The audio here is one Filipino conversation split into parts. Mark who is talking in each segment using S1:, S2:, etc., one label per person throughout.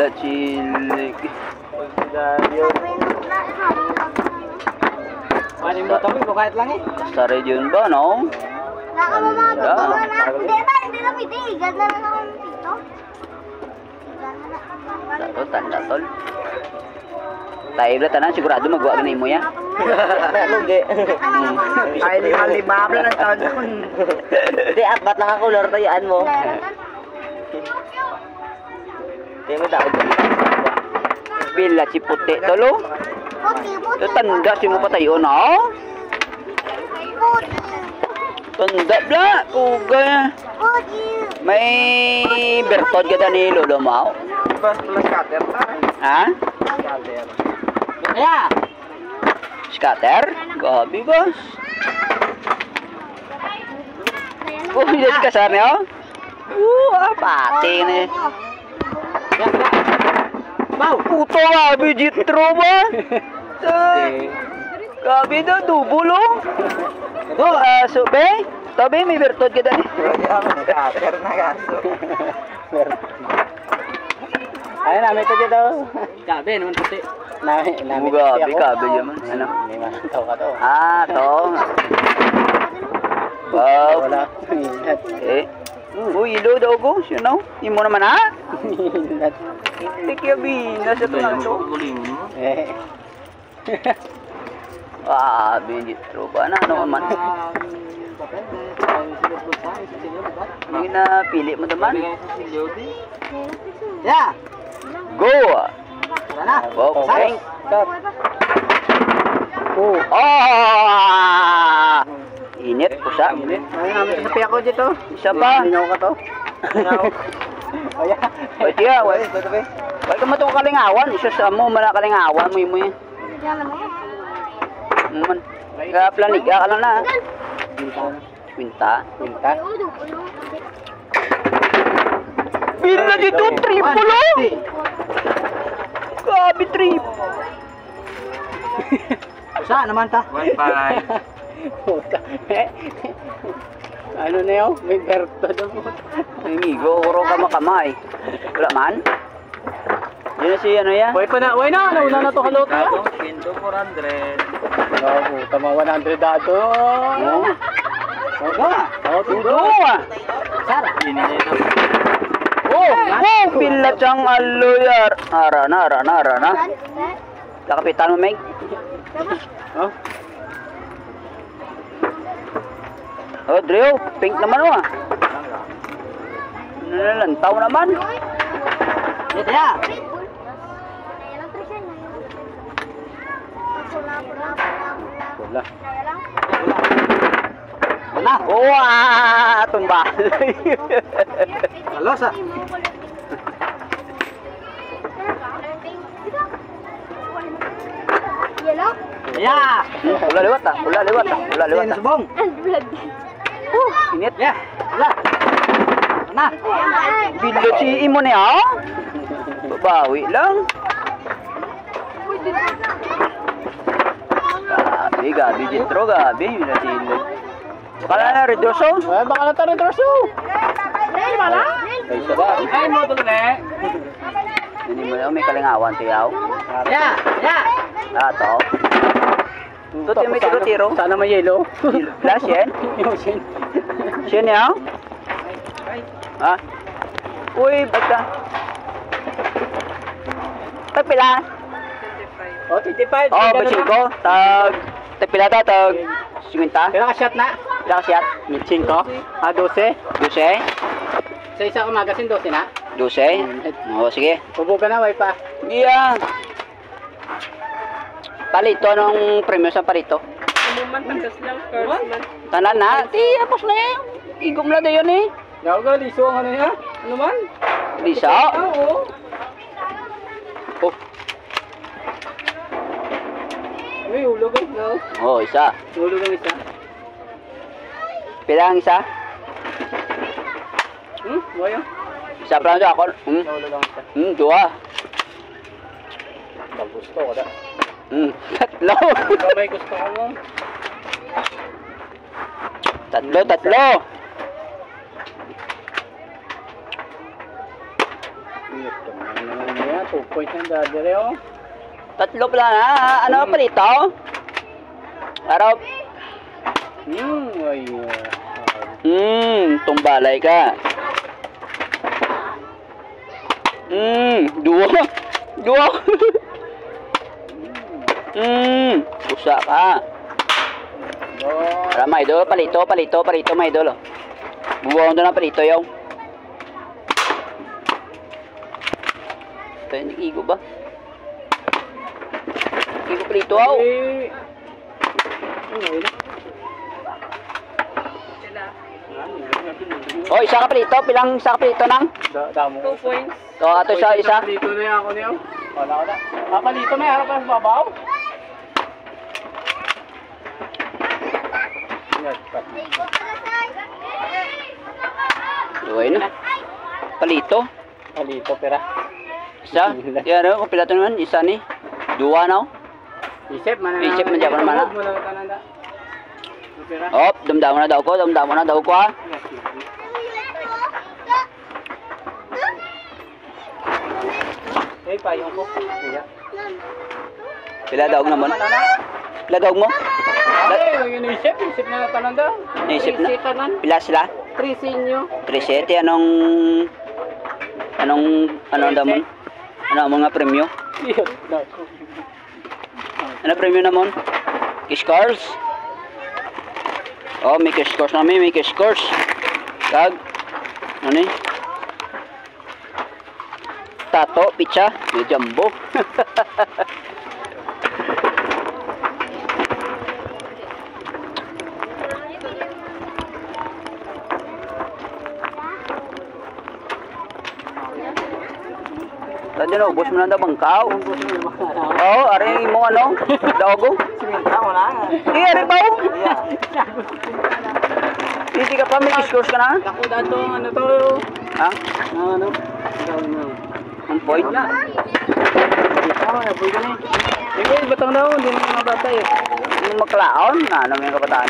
S1: Pila cilik.
S2: Ano mo tabi ko kahit lang eh.
S1: Sa region ba, no?
S3: Hindi na pitigan na lang ako dito.
S1: Tato, tanda tol. Tayo na tanan, sigurado magawa ka na mo ya.
S2: Lugi. Ay, lima lang ang taon doon. Hindi, akbat lang ako, laro tayaan mo. Hindi mo dapat ko.
S1: Pila si puti tolo. Ito tanda si mo patayo na. Tanda bla, kuga. May bertod ka ni Lolo Mau.
S2: Plus cutter na.
S1: Ha?
S2: Cutter.
S1: Kaya? Scatter? Gabi bos. Oh, hindi ka sana oh. Pati ni.
S2: Mau,
S1: Puto gabi jitro ba? Gabi do dubulo. Ito, sube. Tabi may bertod ka dani.
S2: cutter na kaso. Ay, namin ito dito. Gabi, naman puti. Namin
S1: Gabi yaman. Ano?
S2: Hindi man tao ka to.
S1: Ah, to. Wow.
S2: Wala.
S1: Eh. Uy, ilo daw ko. Sino? Imo naman ha? Hindi kaya binas ito na ito.
S2: Eh.
S1: Binitro ba na? Ano man? Hindi na pili mo naman.
S2: Yeah.
S1: Go!
S2: Tara na.
S1: Okay.
S2: Stop. Oh.
S1: Init po sa.
S2: Ay, namin ito sa piyak ko dito.
S1: Isa pa.
S2: Linaw ka to. Oya.
S1: Wait ya, wait. Wait ka matong kalingawan. Isa sa mo, mana kalingawan mo yun mo yun. Man. Kaya planiga ka lang na. Pinta. Bila dito, triple oh! Grabe, trip.
S2: Saan naman ta? 1-5. Ano na yun? May berto doon po.
S1: Amigo, uro ka makamay. Wala man? Yun na si ano ya?
S2: Way na. Nauna na to haloto ya.
S4: Pinto 400.
S2: Oo, tama 100 dato.
S1: Oo.
S2: Oo,
S1: Tudo ah.
S2: Sara.
S1: Oh, pila siyang aloyar. Ara na. Kakapitan mo, Meg.
S2: Oh.
S1: Oh, Drew, pink naman oh. Nalantaw naman.
S2: Dito ya. Wala. Wala.
S1: Wah, tumba.
S2: Halo sa.
S3: Yellow?
S2: Ya.
S1: Ula lewat ah.
S2: Yan subong.
S1: Init.
S2: Ya. Wala. Mana?
S1: Bilo si imo ni ah. Babawi lang. Gabi jitro gabi bila sila. Kala na redoso?
S2: Ay, baka na tayo troso.
S3: Ay, wala?
S1: Ay sada.
S4: Ay mo to le.
S1: Hindi mo may kalingawan tiyaw.
S2: Ya.
S1: Ato. Tuti may tiro.
S2: Sana may yellow.
S1: Flash yan. Siya niya? Ha? Uy, basta. Tagpila?
S2: Oh, 25.
S1: Oh, basin ko. Tagpila ta, tag 50.
S2: Kailan ka shot na?
S1: Kailan ka siyat?
S2: 5. Ah, 12.
S1: 12?
S2: Sa isa ko magasin 12 na.
S1: 12? Oo, sige.
S2: Pubuga na, way pa.
S1: Yeah. Palito, anong premyo sa palito?
S4: Umuman pagkas lang first man.
S1: Tanan na? Apos na eh. Igom na dayon eh.
S2: Yaw ka, liso ang ano niya?
S4: Ano man?
S1: Lisa?
S4: Oo.
S1: Oh,
S2: Uy, ulog ang no?
S1: oh, isa.
S2: Ulog ang isa.
S1: Pila ang isa?
S2: Waya?
S1: Isa pa lang ako.
S2: Ulog ang isa.
S1: Dua.
S2: Gusto ko da.
S1: Tatlo.
S2: May gusto ko mo.
S1: Tatlo.
S2: Ito naman niya, 2 points ang dadere oh.
S1: Tatlo pala na. Ano palito? Arop.
S2: Ay.
S1: Tumbalay ka. Duwa. Duwa. Pusa ka. Para may idol, palito, may idol. Buwang doon na palito yaw. Ito yung igo ba? Igo palito yaw. Oh, isa ka palito. Pilang isa ka palito nang?
S2: Damo.
S4: 2 points.
S1: So, ato isa.
S2: Dito na ako niyo. Wala. Dito may harap ang babaw.
S1: Duway na. Palito.
S2: Palito pera.
S1: Isa. Yan o, kumpleto naman. Isa ni. Dua na o.
S2: Isip man
S1: Japan mana. Oh, damdamo na daw ko ha.
S2: Eh, payong ko. Iya.
S1: Pila daog naman. Pila daog mo?
S2: Ay, yun isip na tanan daw.
S1: Naisip na.
S2: Tanan.
S1: Pila sila?
S2: 3 sinyo.
S1: 3-7. Anong damon? Ano mga premyo? Ano premyo namon? Kiss cars? Oh, may kiss cars namin, may kiss cars. Kag, ano ni? Tato, pizza, may jumbo. Tadi na, ubos mo na daw bangkaw. Oo, ari mo ano? Daogo?
S2: Siminta mo na.
S1: Ari ba? Hindi ka pa, may kiskurs ka na?
S2: Ako dato ano to.
S1: Ha?
S2: Ano?
S1: Ang point?
S2: Tama na, boy gani. Ikaw batang daw, hindi mo mga bata eh.
S1: Yung maklaon, na ano yung kabataan?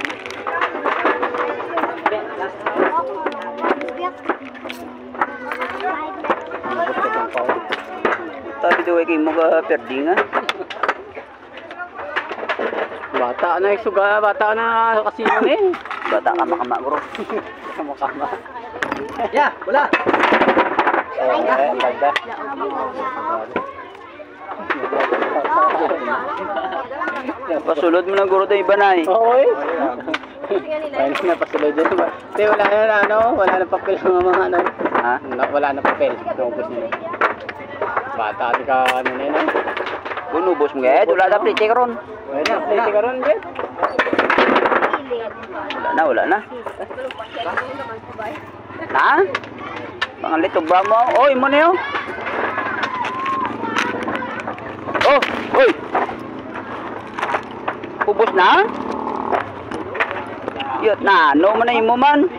S1: Tapi tuh kayak mau ke perding ah.
S2: Bata na isuga, bata na kasino ni.
S1: Bata kama-kama bro.
S2: Kama-kama. Ya, bola.
S1: Pasulod mo na guro tayo iba na eh.
S2: Oo eh. Ayun na, pasulod din. Hindi, wala na ano, wala na papel ng mga ano.
S1: Ha?
S2: Wala na papel. Tungkos nila. Bata, di ka ano nila.
S1: Bunubos mo kaya, wala na plite ka ron.
S2: Wala na, plate ka ron, Ben.
S1: Wala na. Na? Pangalit ba mo? Oy, mo na yun. Oh, oy. Ubos na? Yot na, no man na imo man.